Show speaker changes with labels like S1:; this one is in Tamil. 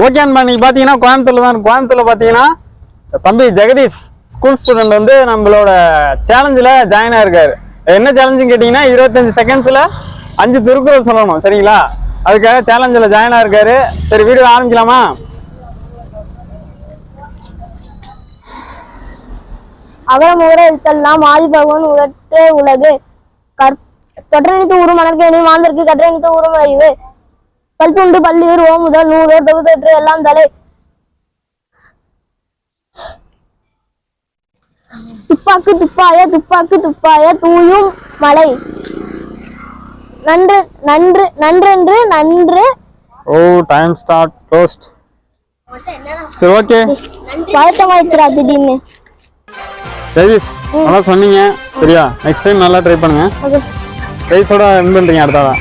S1: ஓகே அன்பா, நீங்க பாத்தீங்கன்னா கோயம்புத்தூர்ல பாத்தீங்கன்னா தம்பி ஜெகதீஷ் ஸ்கூல் ஸ்டூடெண்ட் வந்து நம்மளோட சேலஞ்சில் ஜாயின் ஆயிருக்காரு. என்ன சேலஞ்சுன்னு கேட்டீங்கன்னா 25 செகண்ட்ஸ்ல 5 திருக்குறள் சொல்லணும். சரிங்களா? அதுக்காக சேலஞ்சில் ஜாயின் ஆயிருக்காரு. சரி, வீடியோ ஆரம்பிக்கலாமா?
S2: அகரமுகர எழுத்தெல்லாம் ஆதி பகவன் உலற்றே உலகு தொற்றணித்து ஊரும் மணற்கேணி மாந்தற்கு கற்றணித்து ஊரும் அறிவு பல்துண்டு பள்ளியூர் ஓ முதல் நூலோர் தொகுதற்று எல்லாம் தலை துப்பாக்கு துப்பாய தூயும் மலை நன்று நன்று நன்றென்று நன்று.
S1: ஓ, டைம் ஸ்டார்ட் க்ளோஸ்ட். சரி, ஓகே.
S2: பழக்கமாயிடுச்சுடா திடீர்னு.
S1: ஜெகதீஷ் நல்லா சொன்னீங்க. சரியா? நெக்ஸ்ட் டைம் நல்லா ட்ரை பண்ணுங்க. ப்ரைஸோட வின் பண்றீங்க அடுத்ததான்.